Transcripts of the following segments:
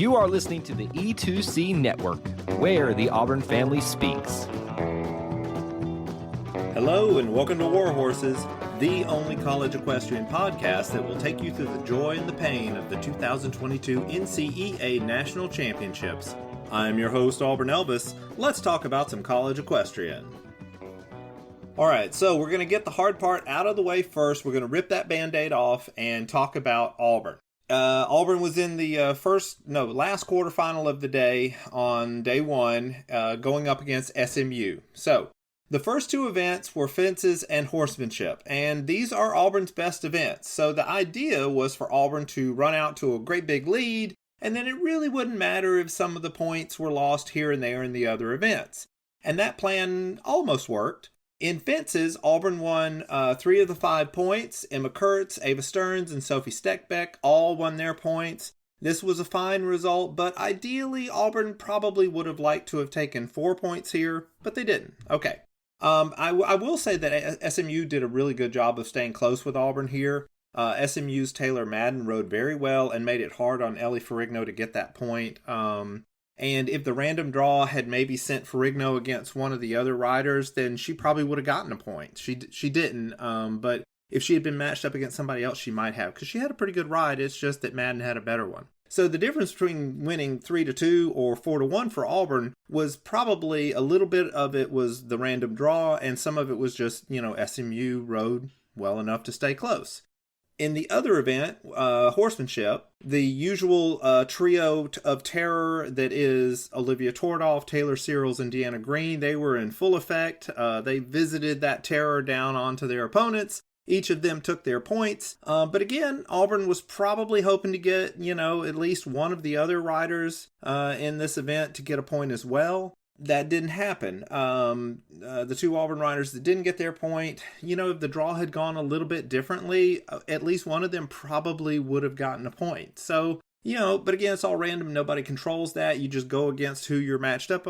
You are listening to the E2C Network, where the Auburn family speaks. Hello and welcome to War Horses, the only college equestrian podcast that will take you through the joy and the pain of the 2022 NCEA National Championships. I'm your host, Auburn Elvis. Let's talk about some college equestrian. Alright, so we're going to get the hard part out of the way first. We're going to rip that Band-Aid off and talk about Auburn. Auburn was in the last quarterfinal of the day on day one, going up against SMU. So, the first two events were fences and horsemanship, and these are Auburn's best events. So the idea was for Auburn to run out to a great big lead, and then it really wouldn't matter if some of the points were lost here and there in the other events. And that plan almost worked. In fences, Auburn won 3 of the 5 points. Emma Kurtz, Ava Stearns, and Sophie Steckbeck all won their points. This was a fine result, but ideally Auburn probably would have liked to have taken 4 points here, but they didn't. Okay. I will say that SMU did a really good job of staying close with Auburn here. SMU's Taylor Madden rode very well and made it hard on Ellie Ferrigno to get that point. And if the random draw had maybe sent Ferrigno against one of the other riders, then she probably would have gotten a point. She didn't, but if she had been matched up against somebody else, she might have, because she had a pretty good ride. It's just that Madden had a better one. So the difference between winning 3-2 or 4-1 for Auburn was probably a little bit of it was the random draw, and some of it was just, SMU rode well enough to stay close. In the other event, horsemanship, the usual trio of terror that is Olivia Tordoff, Taylor Searles, and Deanna Green, they were in full effect. They visited that terror down onto their opponents. Each of them took their points. But again, Auburn was probably hoping to get, at least one of the other riders in this event to get a point as well. That didn't happen. The two Auburn riders that didn't get their point, if the draw had gone a little bit differently, at least one of them probably would have gotten a point. So, but again, it's all random. Nobody controls that. You just go against who you're matched up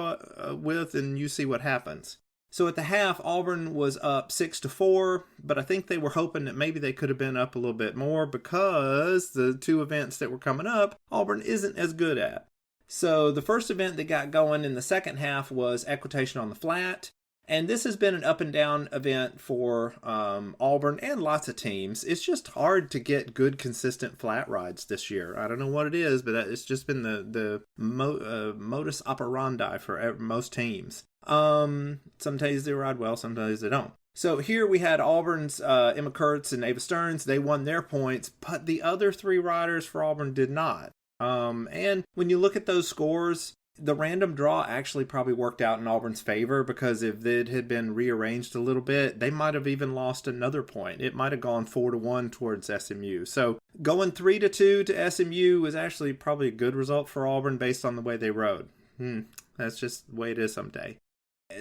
with and you see what happens. So at the half, Auburn was up 6-4, but I think they were hoping that maybe they could have been up a little bit more because the two events that were coming up, Auburn isn't as good at. So the first event that got going in the second half was Equitation on the flat. And this has been an up and down event for Auburn and lots of teams. It's just hard to get good, consistent flat rides this year. I don't know what it is, but it's just been the modus operandi for most teams. Some days they ride well, some days they don't. So here we had Auburn's Emma Kurtz and Ava Stearns. They won their points, but the other 3 riders for Auburn did not. And when you look at those scores, the random draw actually probably worked out in Auburn's favor, because if it had been rearranged a little bit, they might have even lost another point. It might have gone 4-1 towards SMU. So going 3-2 to SMU was actually probably a good result for Auburn based on the way they rode. That's just the way it is someday.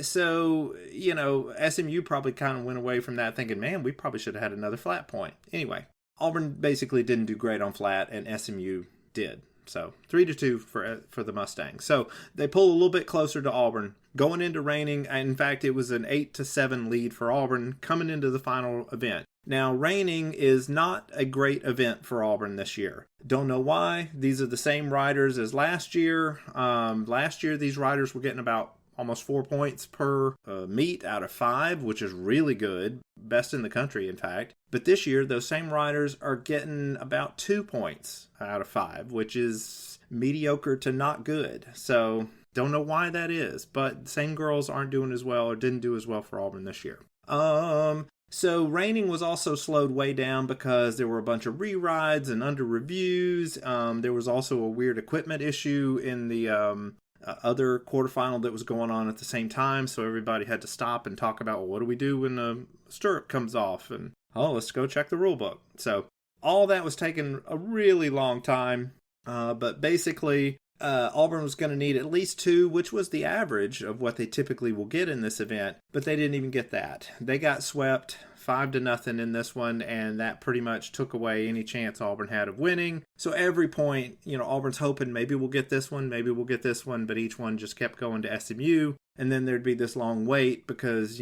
So, SMU probably kind of went away from that thinking, man, we probably should have had another flat point. Anyway, Auburn basically didn't do great on flat, and SMU did. So 3-2 for the Mustangs. So they pull a little bit closer to Auburn. Going into reining, in fact, it was an 8-7 lead for Auburn coming into the final event. Now, reining is not a great event for Auburn this year. Don't know why. These are the same riders as last year. Last year, these riders were getting about almost 4 points per meet out of 5, which is really good. Best in the country, in fact. But this year, those same riders are getting about 2 points out of 5, which is mediocre to not good. So, don't know why that is. But same girls aren't doing as well or didn't do as well for Auburn this year. So reining was also slowed way down because there were a bunch of re-rides and under reviews. There was also a weird equipment issue in the other quarterfinal that was going on at the same time, so everybody had to stop and talk about, well, what do we do when the stirrup comes off? And, let's go check the rule book. So all that was taking a really long time, but basically Auburn was going to need at least 2, which was the average of what they typically will get in this event, but they didn't even get that. They got swept 5-0 in this one, and that pretty much took away any chance Auburn had of winning. So every point, Auburn's hoping maybe we'll get this one, but each one just kept going to SMU, and then there'd be this long wait because,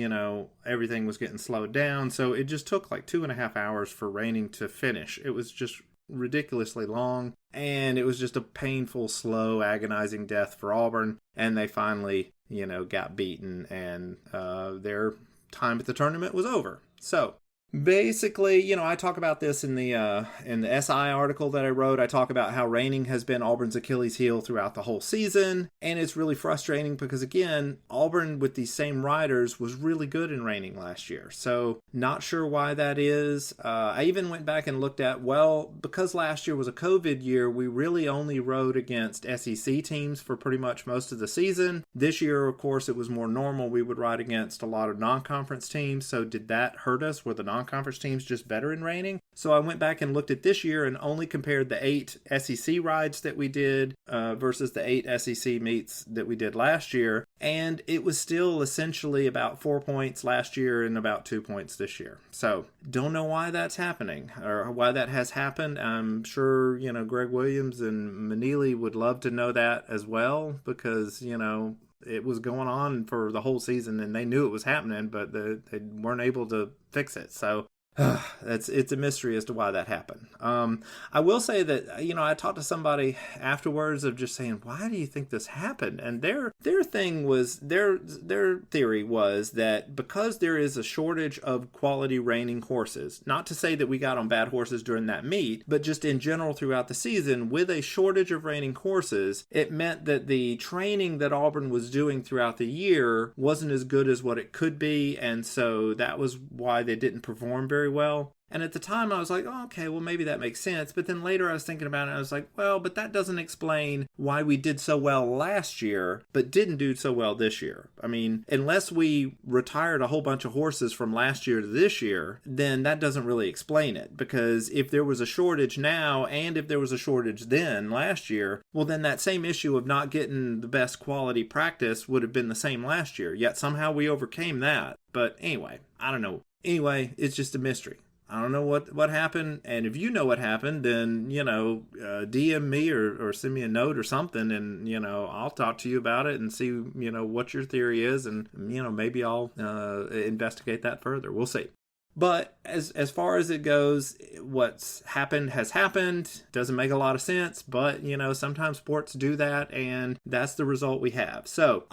everything was getting slowed down. So it just took like 2.5 hours for reining to finish. It was just ridiculously long, and it was just a painful, slow, agonizing death for Auburn, and they finally, got beaten, and their time at the tournament was over. So basically, I talk about this in the SI article that I wrote. I talk about how reining has been Auburn's Achilles heel throughout the whole season, and it's really frustrating because, again, Auburn with these same riders was really good in reining last year. So not sure why that is. I even went back and looked at, because last year was a COVID year, we really only rode against SEC teams for pretty much most of the season. This year, of course, it was more normal. We would ride against a lot of non-conference teams. So did that hurt us? Were the non-conference teams just better in reining? So I went back and looked at this year and only compared the 8 SEC rides that we did versus the 8 SEC meets that we did last year, and it was still essentially about 4 points last year and about 2 points this year. So don't know why that's happening or why that has happened. I'm sure Greg Williams and Manili would love to know that as well, because it was going on for the whole season and they knew it was happening, but they weren't able to fix it. So it's a mystery as to why that happened. I will say that, I talked to somebody afterwards of just saying, why do you think this happened? And their thing was, their theory was that because there is a shortage of quality reining horses, not to say that we got on bad horses during that meet, but just in general throughout the season, with a shortage of reining horses, it meant that the training that Auburn was doing throughout the year wasn't as good as what it could be, and so that was why they didn't perform very well. And at the time I was like, oh, okay, well maybe that makes sense. But then later I was thinking about it and I was like, well, but that doesn't explain why we did so well last year, but didn't do so well this year. I mean, unless we retired a whole bunch of horses from last year to this year, then that doesn't really explain it. Because if there was a shortage now and if there was a shortage then last year, well then that same issue of not getting the best quality practice would have been the same last year. Yet somehow we overcame that. But anyway, I don't know. Anyway, it's just a mystery. I don't know what happened, and if you know what happened, then, DM me or send me a note or something, and, I'll talk to you about it and see, what your theory is, and, maybe I'll investigate that further. We'll see. But as far as it goes, what's happened has happened. Doesn't make a lot of sense, but sometimes sports do that, and that's the result we have. So,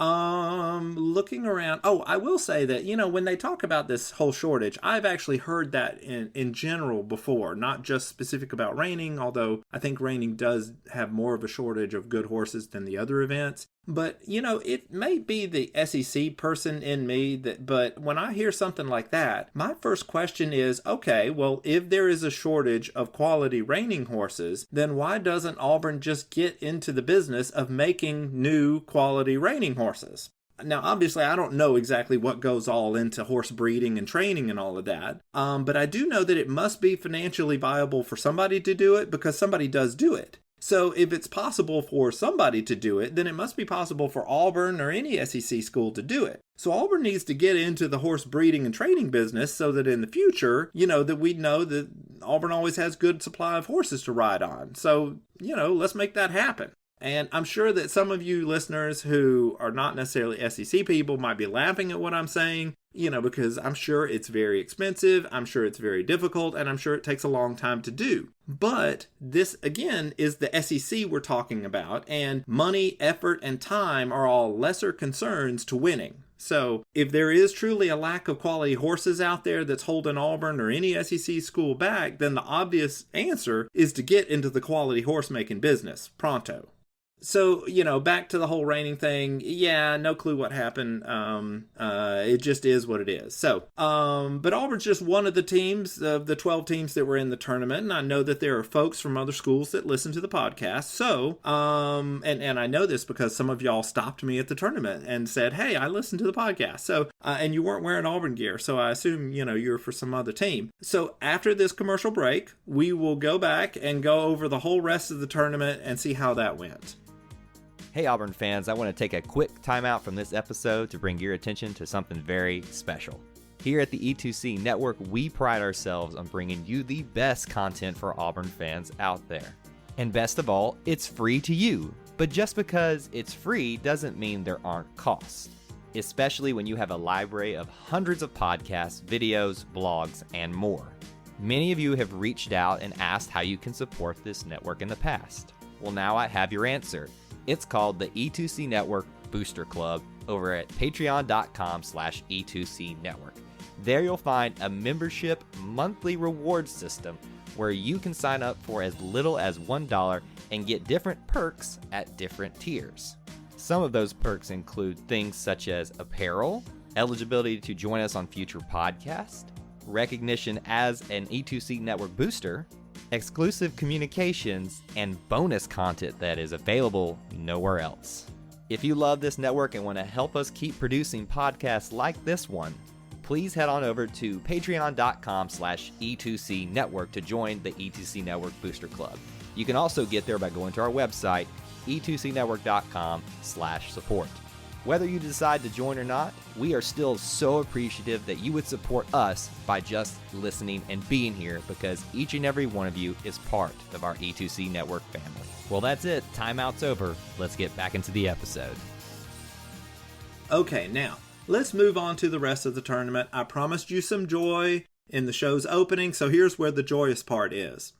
looking around, I will say that when they talk about this whole shortage, I've actually heard that in general before, not just specific about reining, although I think reining does have more of a shortage of good horses than the other events. But, it may be the SEC person in me, but when I hear something like that, my first question is, okay, well, if there is a shortage of quality reining horses, then why doesn't Auburn just get into the business of making new quality reining horses? Now, obviously, I don't know exactly what goes all into horse breeding and training and all of that, but I do know that it must be financially viable for somebody to do it because somebody does do it. So if it's possible for somebody to do it, then it must be possible for Auburn or any SEC school to do it. So Auburn needs to get into the horse breeding and training business so that in the future, that we know that Auburn always has good supply of horses to ride on. So, let's make that happen. And I'm sure that some of you listeners who are not necessarily SEC people might be laughing at what I'm saying, because I'm sure it's very expensive, I'm sure it's very difficult, and I'm sure it takes a long time to do. But this, again, is the SEC we're talking about, and money, effort, and time are all lesser concerns to winning. So if there is truly a lack of quality horses out there that's holding Auburn or any SEC school back, then the obvious answer is to get into the quality horse making business pronto. So, back to the whole reining thing. Yeah, no clue what happened. It just is what it is. So, but Auburn's just one of the teams of the 12 teams that were in the tournament. And I know that there are folks from other schools that listen to the podcast. So, and I know this because some of y'all stopped me at the tournament and said, hey, I listened to the podcast. So, and you weren't wearing Auburn gear. So I assume, you're for some other team. So after this commercial break, we will go back and go over the whole rest of the tournament and see how that went. Hey Auburn fans, I want to take a quick timeout from this episode to bring your attention to something very special. Here at the E2C Network, we pride ourselves on bringing you the best content for Auburn fans out there. And best of all, it's free to you. But just because it's free doesn't mean there aren't costs, especially when you have a library of hundreds of podcasts, videos, blogs, and more. Many of you have reached out and asked how you can support this network in the past. Well, now I have your answer. It's called the E2C Network Booster Club over at patreon.com/E2C Network. There you'll find a membership monthly reward system where you can sign up for as little as $1 and get different perks at different tiers. Some of those perks include things such as apparel, eligibility to join us on future podcasts, recognition as an E2C Network booster, exclusive communications, and bonus content that is available nowhere else. If you love this network and want to help us keep producing podcasts like this one, please head on over to patreon.com/E2C Network to join the E2C Network Booster Club. You can also get there by going to our website, e2cnetwork.com/support. Whether you decide to join or not, we are still so appreciative that you would support us by just listening and being here, because each and every one of you is part of our E2C Network family. Well, that's it. Timeout's over. Let's get back into the episode. Okay, now, let's move on to the rest of the tournament. I promised you some joy in the show's opening, so here's where the joyous part is.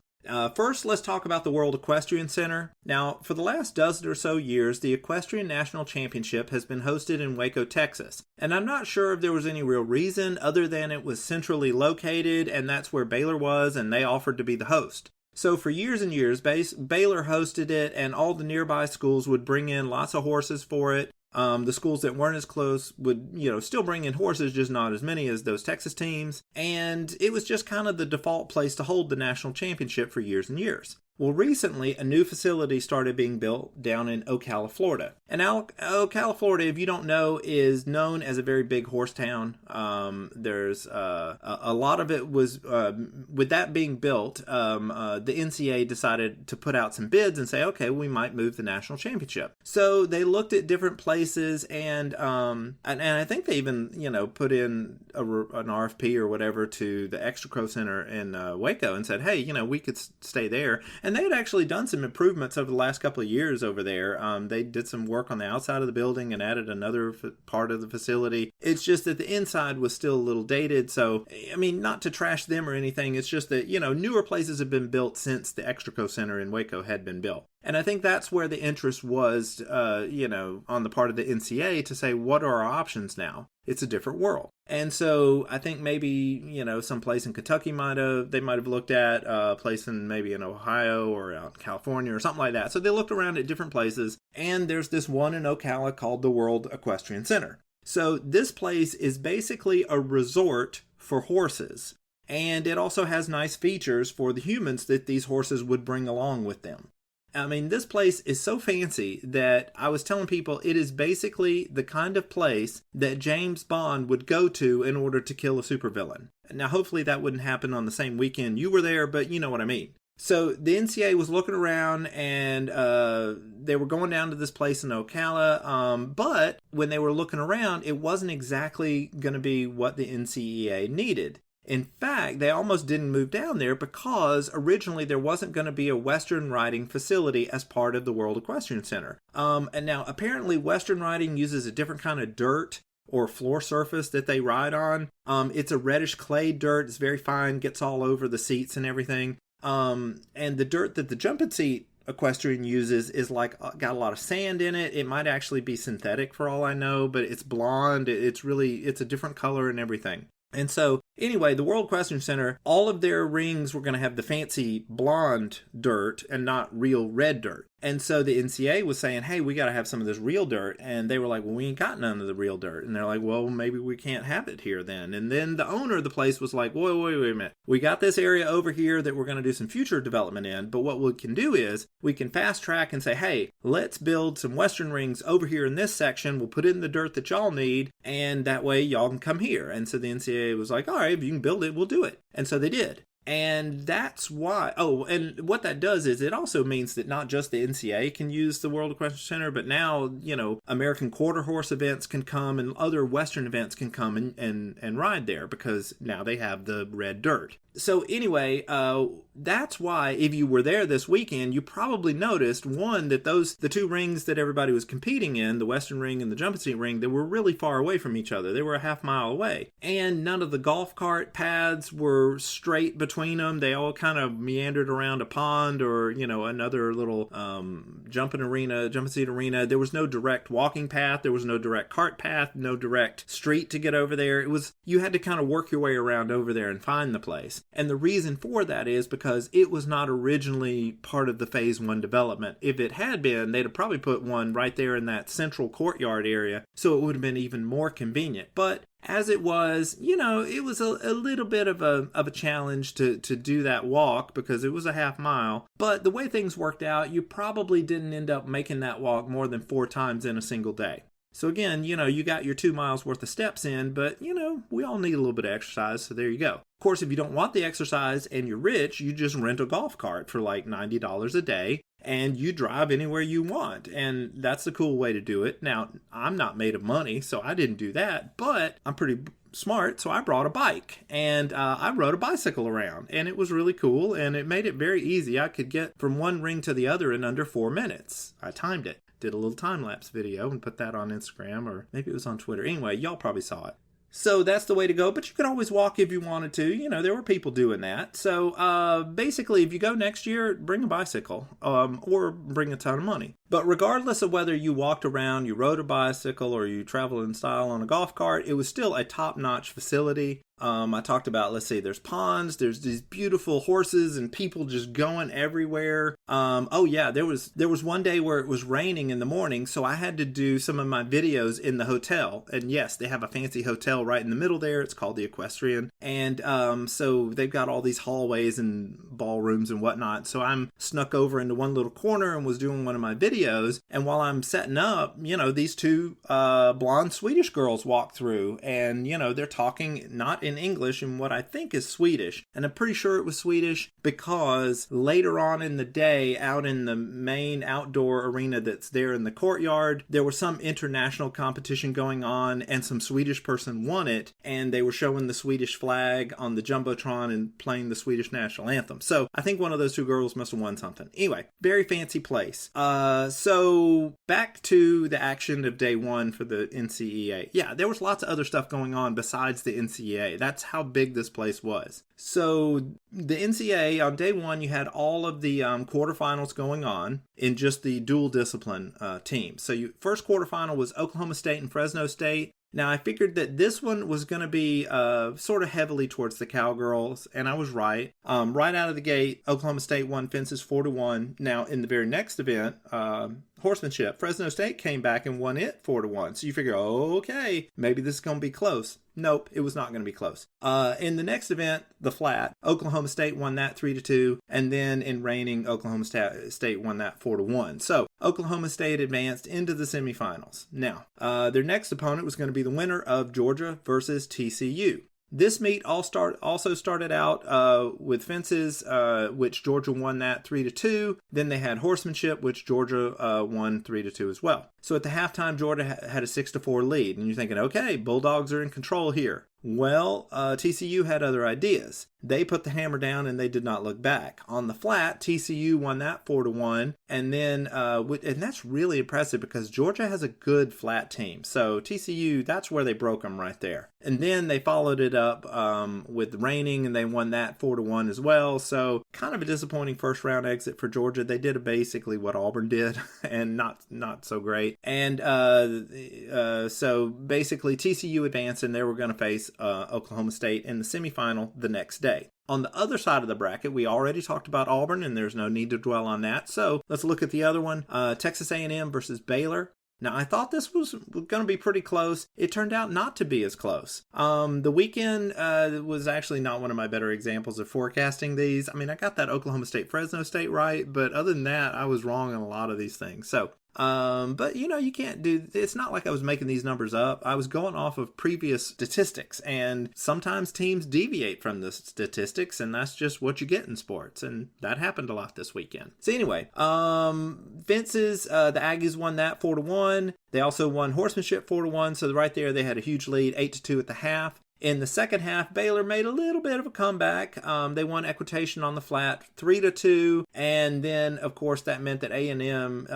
First, let's talk about the World Equestrian Center. Now, for the last dozen or so years, the Equestrian National Championship has been hosted in Waco, Texas. And I'm not sure if there was any real reason other than it was centrally located, and that's where Baylor was, and they offered to be the host. So for years and years, Baylor hosted it, and all the nearby schools would bring in lots of horses for it. The schools that weren't as close would, still bring in horses, just not as many as those Texas teams. And it was just kind of the default place to hold the national championship for years and years. Well, recently, a new facility started being built down in Ocala, Florida. And Ocala, Florida, if you don't know, is known as a very big horse town. There's a lot of it was, with that being built, the NCEA decided to put out some bids and say, okay, we might move the national championship. So they looked at different places, and I think they even, put in an RFP or whatever to the Equitation Center in Waco and said, hey, we could stay there. And they had actually done some improvements over the last couple of years over there. They did some work on the outside of the building and added another part of the facility. It's just that the inside was still a little dated. So, not to trash them or anything. It's just that, newer places have been built since the Equitation Center in Waco had been built. And I think that's where the interest was, on the part of the NCEA to say, what are our options now? It's a different world. And so I think maybe, some place in Kentucky they might have looked at a place in maybe in Ohio or out in California or something like that. So they looked around at different places, and there's this one in Ocala called the World Equestrian Center. So this place is basically a resort for horses, and it also has nice features for the humans that these horses would bring along with them. This place is so fancy that I was telling people it is basically the kind of place that James Bond would go to in order to kill a supervillain. Now, hopefully that wouldn't happen on the same weekend you were there, but you know what I mean. So the NCAA was looking around, and they were going down to this place in Ocala, but when they were looking around, it wasn't exactly going to be what the NCEA needed. In fact, they almost didn't move down there because originally there wasn't going to be a Western riding facility as part of the World Equestrian Center. And now apparently Western riding uses a different kind of dirt or floor surface that they ride on. It's a reddish clay dirt. It's very fine, gets all over the seats and everything. And the dirt that the jumping seat equestrian uses is got a lot of sand in it. It might actually be synthetic for all I know, but it's blonde. It's a different color and everything. And so, anyway, the World Equestrian Center, all of their rings were going to have the fancy blonde dirt and not real red dirt. And so the NCAA was saying, hey, we got to have some of this real dirt. And they were like, well, we ain't got none of the real dirt. And they're like, well, maybe we can't have it here then. And then the owner of the place was like, wait a minute. We got this area over here that we're going to do some future development in. But what we can do is we can fast track and say, hey, let's build some Western rings over here in this section. We'll put in the dirt that y'all need. And that way y'all can come here. And so the NCAA was like, all right, if you can build it, we'll do it. And so they did. And that's why, and what that does is it also means that not just the NCAA can use the World Equestrian Center, but now, American quarter horse events can come and other Western events can come and ride there because now they have the red dirt. So anyway, that's why, if you were there this weekend, you probably noticed, one, that the two rings that everybody was competing in, the Western Ring and the Jumping Seat Ring, they were really far away from each other. They were a half mile away. And none of the golf cart paths were straight between them. They all kind of meandered around a pond or, another little jumping seat arena. There was no direct walking path. There was no direct cart path, no direct street to get over there. You had to kind of work your way around over there and find the place. And the reason for that is because it was not originally part of the Phase 1 development. If it had been, they'd have probably put one right there in that central courtyard area, so it would have been even more convenient. But as it was, it was a little bit of a challenge to do that walk because it was a half mile. But the way things worked out, you probably didn't end up making that walk more than 4 times in a single day. So again, you got your 2 miles worth of steps in, but we all need a little bit of exercise, so there you go. Of course, if you don't want the exercise and you're rich, you just rent a golf cart for like $90 a day and you drive anywhere you want. And that's the cool way to do it. Now, I'm not made of money, so I didn't do that, but I'm pretty smart, so I brought a bike and I rode a bicycle around, and it was really cool, and it made it very easy. I could get from one ring to the other in under 4 minutes. I timed it. Did a little time-lapse video and put that on Instagram, or maybe it was on Twitter. Anyway, y'all probably saw it. So that's the way to go, but you can always walk if you wanted to. There were people doing that. So basically, if you go next year, bring a bicycle or bring a ton of money. But regardless of whether you walked around, you rode a bicycle, or you traveled in style on a golf cart, it was still a top-notch facility. I talked about, let's see, there's ponds, there's these beautiful horses and people just going everywhere. There was one day where it was raining in the morning, so I had to do some of my videos in the hotel. And yes, they have a fancy hotel right in the middle there. It's called the Equestrian. And so they've got all these hallways and ballrooms and whatnot. So I'm snuck over into one little corner and was doing one of my videos. And while I'm setting up, these two blonde Swedish girls walk through, and they're talking not in English in what I think is Swedish. And I'm pretty sure it was Swedish because later on in the day, out in the main outdoor arena that's there in the courtyard, there was some international competition going on, and some Swedish person won it, and they were showing the Swedish flag on the Jumbotron and playing the Swedish national anthem. So I think one of those two girls must have won something. Anyway, very fancy place. So back to the action of day one for the NCEA. Yeah, there was lots of other stuff going on besides the NCEA. That's how big this place was. So the NCEA, on day one, you had all of the quarterfinals going on in just the dual discipline teams. So first quarterfinal was Oklahoma State and Fresno State. Now, I figured that this one was going to be sort of heavily towards the Cowgirls, and I was right. Right out of the gate, Oklahoma State won fences 4-1. Now, in the very next event, horsemanship, Fresno State came back and won it 4-1. So you figure, okay, maybe this is going to be close. Nope, it was not going to be close. In the next event, the flat, Oklahoma State won that 3-2, and then in reigning, Oklahoma State won that 4-1. So Oklahoma State advanced into the semifinals. Now, their next opponent was going to be the winner of Georgia versus TCU. This meet also started out with fences, which Georgia won that 3-2. Then they had horsemanship, which Georgia won 3-2 as well. So at the halftime, Georgia had a 6-4 lead, and you're thinking, okay, Bulldogs are in control here. Well, TCU had other ideas. They put the hammer down and they did not look back. On the flat, TCU won that 4-1, and then and that's really impressive because Georgia has a good flat team. So TCU, that's where they broke them right there. And then they followed it up with reigning, and they won that 4-1 as well. So kind of a disappointing first round exit for Georgia. They did basically what Auburn did, and not so great. And so basically TCU advanced, and they were going to face Oklahoma State in the semifinal the next day. On the other side of the bracket, we already talked about Auburn, and there's no need to dwell on that. So let's look at the other one, Texas A&M versus Baylor. Now, I thought this was going to be pretty close. It turned out not to be as close. The weekend was actually not one of my better examples of forecasting these. I mean, I got that Oklahoma State, Fresno State right, but other than that, I was wrong on a lot of these things. So, but you can't it's not like I was making these numbers up. I was going off of previous statistics, and sometimes teams deviate from the statistics, and that's just what you get in sports. And that happened a lot this weekend. So anyway, fences, the Aggies won that 4-1. They also won horsemanship 4-1. So right there, they had a huge lead, 8-2 at the half. In the second half, Baylor made a little bit of a comeback. They won Equitation on the flat 3-2, and then of course that meant that A&M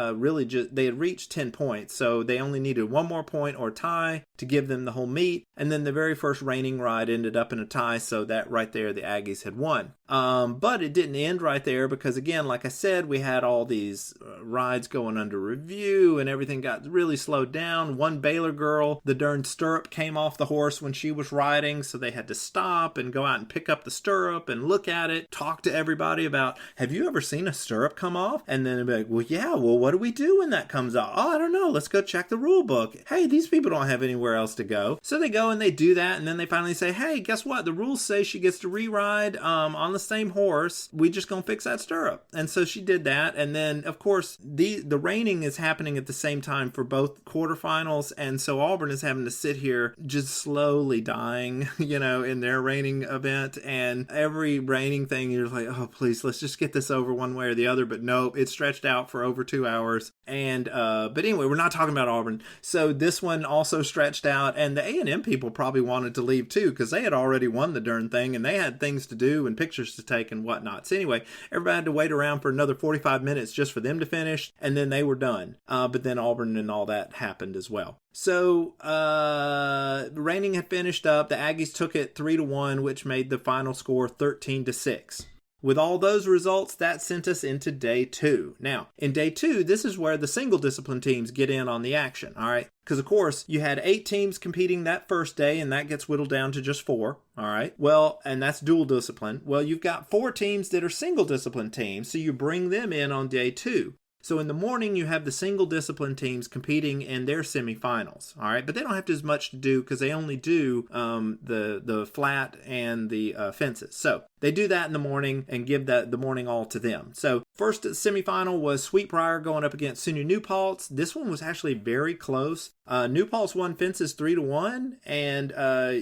they had reached 10 points, so they only needed one more point or tie to give them the whole meet. And then the very first reining ride ended up in a tie, so that right there the Aggies had won. But it didn't end right there because, again, like I said, we had all these rides going under review and everything got really slowed down. One Baylor girl, the darn stirrup came off the horse when she was riding, so they had to stop and go out and pick up the stirrup and look at it, talk to everybody about, have you ever seen a stirrup come off? And then they'd be like, well, yeah, well, what do we do when that comes off? Oh, I don't know. Let's go check the rule book. Hey, these people don't have anywhere else to go. So they go and they do that, and then they finally say, hey, guess what? The rules say she gets to re-ride on the same horse. We just gonna fix that stirrup. And so she did that, and then, of course, the reining is happening at the same time for both quarterfinals, and so Auburn is having to sit here just slowly dying, in their reining event, and every reining thing you're like, oh, please, let's just get this over one way or the other, but nope, it stretched out for over 2 hours. And but anyway, we're not talking about Auburn. So this one also stretched out, and the A&M people probably wanted to leave too because they had already won the darn thing and they had things to do and pictures to take and whatnot. So anyway, everybody had to wait around for another 45 minutes just for them to finish, and then they were done. But then Auburn and all that happened as well. So the reining had finished up. The Aggies took it 3-1, which made the final score 13-6. With all those results, that sent us into day 2. Now, in day 2, this is where the single discipline teams get in on the action, all right? Because, of course, you had 8 teams competing that first day, and that gets whittled down to just 4, all right? Well, and that's dual discipline. Well, you've got 4 teams that are single discipline teams, so you bring them in on day 2. So in the morning, you have the single discipline teams competing in their semifinals, all right? But they don't have as much to do because they only do the flat and the fences. So they do that in the morning and give the morning all to them. So first semifinal was Sweetbriar going up against SUNY New Paltz. This one was actually very close. New Paltz won fences 3-1, and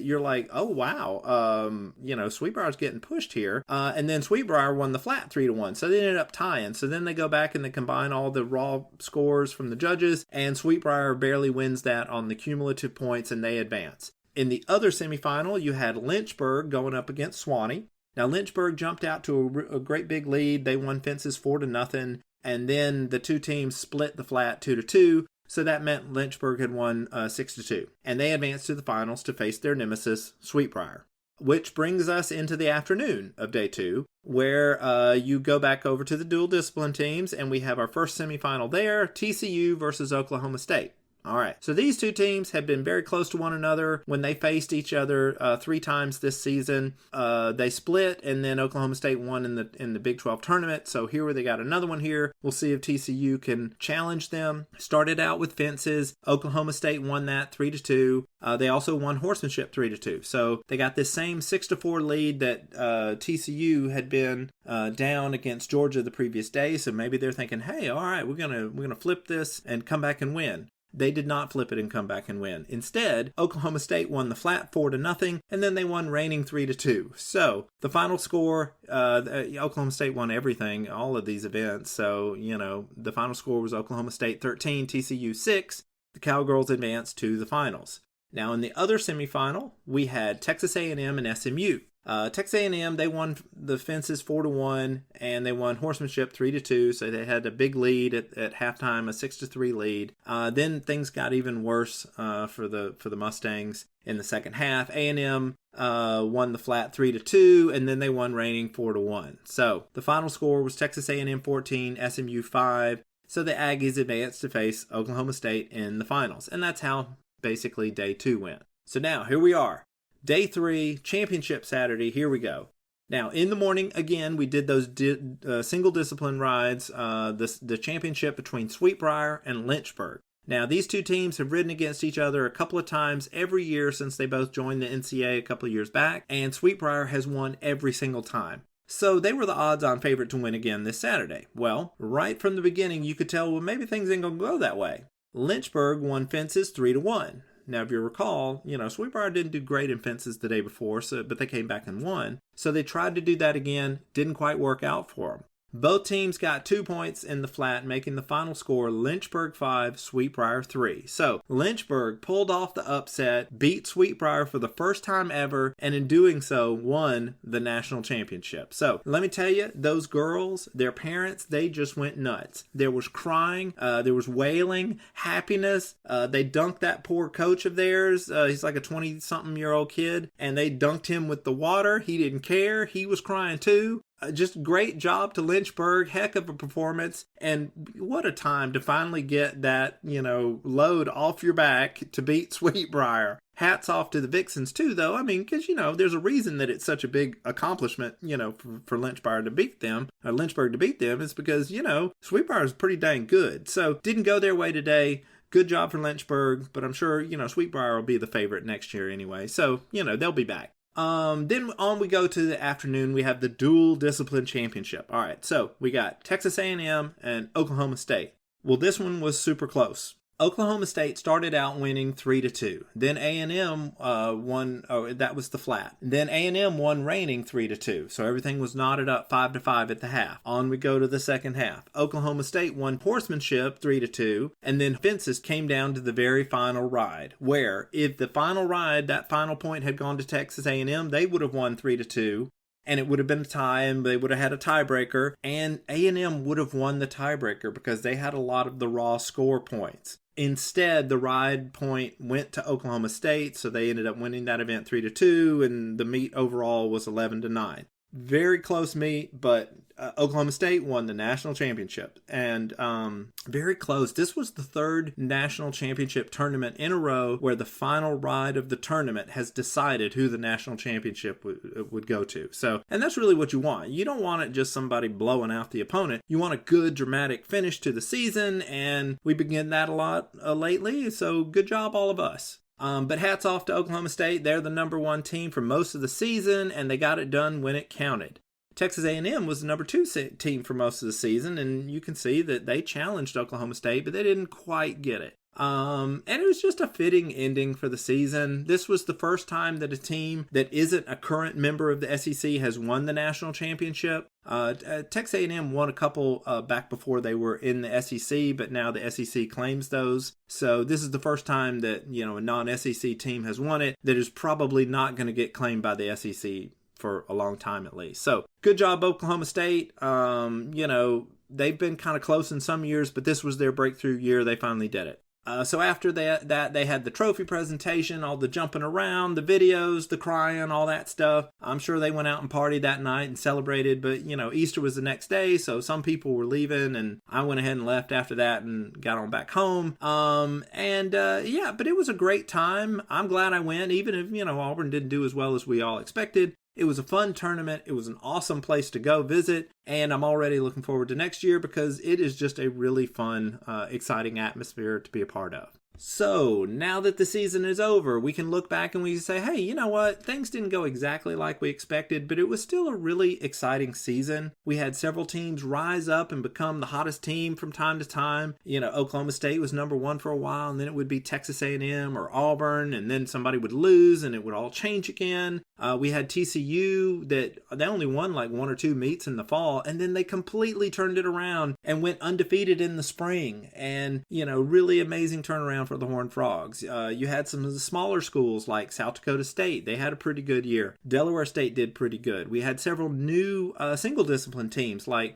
you're like, oh wow, Sweetbriar's getting pushed here. And then Sweetbriar won the flat 3-1, so they ended up tying. So then they go back and they combine all the raw scores from the judges, and Sweetbriar barely wins that on the cumulative points, and they advance. In the other semifinal, you had Lynchburg going up against Swanee. Now Lynchburg jumped out to a great big lead. They won fences 4-0, and then the two teams split the flat 2-2. So that meant Lynchburg had won 6-2. And they advanced to the finals to face their nemesis, Sweetbriar. Which brings us into the afternoon of day 2, where you go back over to the dual discipline teams, and we have our first semifinal there, TCU versus Oklahoma State. All right, so these two teams have been very close to one another when they faced each other 3 times this season. They split, and then Oklahoma State won in the Big 12 tournament. So here they got another one here. We'll see if TCU can challenge them. Started out with fences. Oklahoma State won that 3-2. They also won horsemanship 3-2. So they got this same 6-4 lead that TCU had been down against Georgia the previous day. So maybe they're thinking, hey, all right, we're gonna flip this and come back and win. They did not flip it and come back and win. Instead, Oklahoma State won the flat 4-0, and then they won reigning 3-2. So the final score, Oklahoma State won everything, all of these events. So, the final score was Oklahoma State 13, TCU 6. The Cowgirls advanced to the finals. Now, in the other semifinal, we had Texas A&M and SMU. Texas A&M, they won the fences 4-1, and they won horsemanship 3-2, so they had a big lead at halftime, a 6-3 lead. Then things got even worse for the Mustangs in the second half. A&M won the flat 3-2, and then they won reigning 4-1. So the final score was Texas A&M 14, SMU 5. So the Aggies advanced to face Oklahoma State in the finals, and that's how basically day 2 went. So now here we are. Day 3, championship Saturday, here we go. Now, in the morning, again, we did those single discipline rides, the championship between Sweetbriar and Lynchburg. Now, these two teams have ridden against each other a couple of times every year since they both joined the NCEA a couple of years back, and Sweetbriar has won every single time. So they were the odds-on favorite to win again this Saturday. Well, right from the beginning, you could tell, well, maybe things ain't going to go that way. Lynchburg won fences 3-1. Now, if you recall, Sweetbriar didn't do great in fences the day before, but they came back and won. So they tried to do that again, didn't quite work out for them. Both teams got 2 points in the flat, making the final score Lynchburg 5, Sweetbriar 3. So Lynchburg pulled off the upset, beat Sweetbriar for the first time ever, and in doing so won the national championship. So let me tell you, those girls, their parents, they just went nuts. There was crying, there was wailing, happiness. They dunked that poor coach of theirs. He's like a 20-something-year-old kid, and they dunked him with the water. He didn't care. He was crying too. Just great job to Lynchburg. Heck of a performance. And what a time to finally get that, load off your back to beat Sweetbriar. Hats off to the Vixens too, though. I mean, because, there's a reason that it's such a big accomplishment, for Lynchburg to beat them. Lynchburg to beat them is because, Sweetbriar is pretty dang good. So didn't go their way today. Good job for Lynchburg, but I'm sure, Sweetbriar will be the favorite next year anyway. So, they'll be back. Then on we go to the afternoon. We have the dual discipline championship. All right, so we got Texas A&M and Oklahoma State. Well, this one was super close. Oklahoma State started out winning 3-2. Then A&M won. Oh, that was the flat. Then A&M won reigning 3-2. So everything was knotted up 5-5 at the half. On we go to the second half. Oklahoma State won horsemanship 3-2, and then fences came down to the very final ride. Where if the final ride, that final point had gone to Texas A&M, they would have won 3-2. And it would have been a tie, and they would have had a tiebreaker, and A&M would have won the tiebreaker because they had a lot of the raw score points. Instead, the ride point went to Oklahoma State, so they ended up winning that event 3-2, and the meet overall was 11-9. Very close meet, but Oklahoma State won the national championship. And very close. This was the third national championship tournament in a row where the final ride of the tournament has decided who the national championship would go to. So, and that's really what you want. You don't want it just somebody blowing out the opponent. You want a good dramatic finish to the season, and we've been getting that a lot lately. So good job, all of us. But hats off to Oklahoma State. They're the number one team for most of the season, and they got it done when it counted. Texas A&M was the number 2 team for most of the season, and you can see that they challenged Oklahoma State, but they didn't quite get it. And it was just a fitting ending for the season. This was the first time that a team that isn't a current member of the SEC has won the national championship. Texas A&M won a couple back before they were in the SEC, but now the SEC claims those. So this is the first time that, a non-SEC team has won it that is probably not going to get claimed by the SEC for a long time at least. So good job, Oklahoma State. They've been kind of close in some years, but this was their breakthrough year. They finally did it. So after that, they had the trophy presentation, all the jumping around, the videos, the crying, all that stuff. I'm sure they went out and partied that night and celebrated, but, Easter was the next day, so some people were leaving, and I went ahead and left after that and got on back home. But it was a great time. I'm glad I went, even if, Auburn didn't do as well as we all expected. It was a fun tournament. It was an awesome place to go visit, and I'm already looking forward to next year because it is just a really fun, exciting atmosphere to be a part of. So now that the season is over, we can look back and we can say, hey, you know what? Things didn't go exactly like we expected, but it was still a really exciting season. We had several teams rise up and become the hottest team from time to time. Oklahoma State was number 1 for a while, and then it would be Texas A&M or Auburn, and then somebody would lose and it would all change again. We had TCU that they only won like 1 or 2 meets in the fall, and then they completely turned it around and went undefeated in the spring. And, really amazing turnaround for the Horned Frogs. You had some of the smaller schools like South Dakota State. They had a pretty good year. Delaware State did pretty good. We had several new single discipline teams like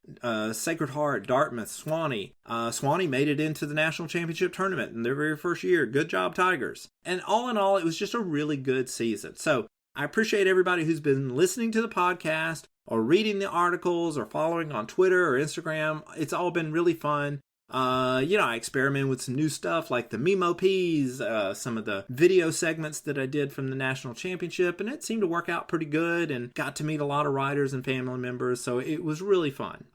Sacred Heart, Dartmouth, Swanee. Swanee made it into the national championship tournament in their very first year. Good job, Tigers. And all in all, it was just a really good season. So I appreciate everybody who's been listening to the podcast or reading the articles or following on Twitter or Instagram. It's all been really fun. I experimented with some new stuff like the Memo Peas, some of the video segments that I did from the national championship, and it seemed to work out pretty good and got to meet a lot of riders and family members, so it was really fun.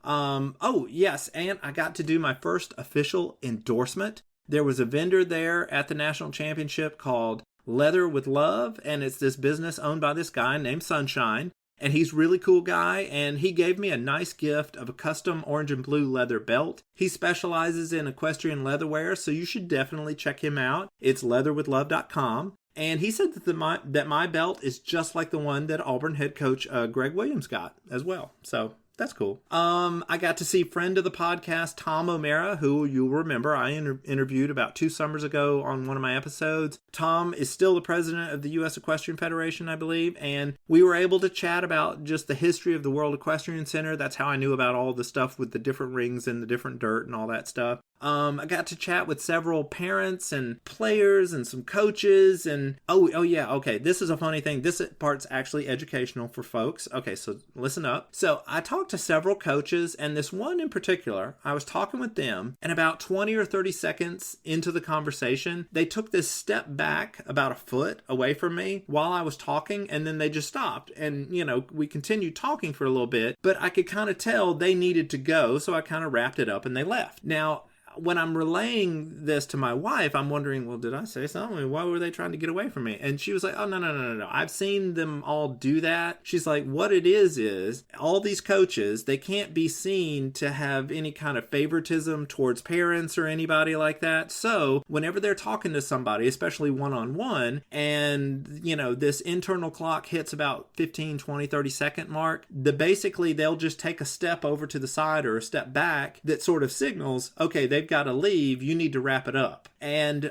Yes, and I got to do my first official endorsement. There was a vendor there at the national championship called Leather with Love, and it's this business owned by this guy named Sunshine. And he's a really cool guy, and he gave me a nice gift of a custom orange and blue leather belt. He specializes in equestrian leatherware, so you should definitely check him out. It's leatherwithlove.com. And he said that my belt is just like the one that Auburn head coach Greg Williams got as well. So That's cool. I got to see friend of the podcast, Tom O'Mara, who you'll remember I interviewed about 2 summers ago on one of my episodes. Tom is still the president of the U.S. Equestrian Federation, I believe, and we were able to chat about just the history of the World Equestrian Center. That's how I knew about all the stuff with the different rings and the different dirt and all that stuff. I got to chat with several parents and players and some coaches and oh yeah, okay, this is a funny thing. This part's actually educational for folks. Okay, so listen up. So I talked to several coaches, and this one in particular, I was talking with them, and about 20 or 30 seconds into the conversation, they took this step back about a foot away from me while I was talking, and then they just stopped. And, we continued talking for a little bit, but I could kind of tell they needed to go, so I kind of wrapped it up and they left. Now, when I'm relaying this to my wife, I'm wondering, well, did I say something? Why were they trying to get away from me? And she was like, oh, no. I've seen them all do that. She's like, what it is all these coaches, they can't be seen to have any kind of favoritism towards parents or anybody like that. So whenever they're talking to somebody, especially one-on-one, and, this internal clock hits about 15, 20, 30 second mark, basically they'll just take a step over to the side or a step back that sort of signals, okay, they've got to leave, you need to wrap it up. And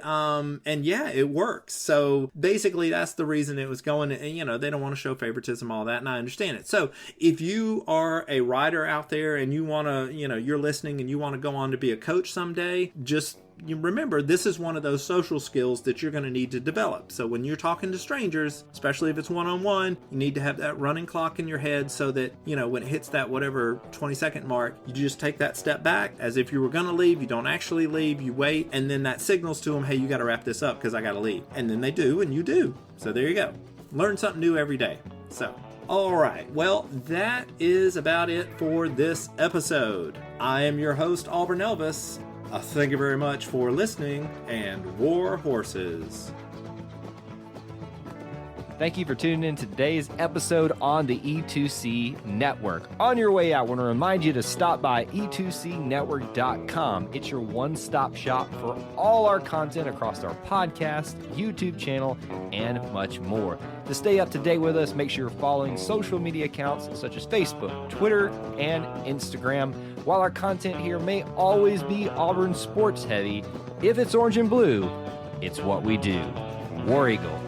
yeah, it works. So basically that's the reason it was going, and they don't want to show favoritism, all that, and I understand it. So if you are a rider out there and you want to, you're listening and you want to go on to be a coach someday, just you remember, this is one of those social skills that you're going to need to develop. So when you're talking to strangers, especially if it's one-on-one, you need to have that running clock in your head so that, when it hits that whatever 20-second mark, you just take that step back as if you were going to leave. You don't actually leave, you wait, and then that signals to them, hey, you got to wrap this up because I got to leave. And then they do, and you do. So there you go. Learn something new every day. So, all right. Well, that is about it for this episode. I am your host, Auburn Elvis. Thank you very much for listening, and war horses. Thank you for tuning in to today's episode on the E2C Network. On your way out, I want to remind you to stop by e2cnetwork.com. It's your one-stop shop for all our content across our podcast, YouTube channel, and much more. To stay up to date with us, make sure you're following social media accounts such as Facebook, Twitter, and Instagram. While our content here may always be Auburn sports heavy, if it's orange and blue, it's what we do. War Eagle.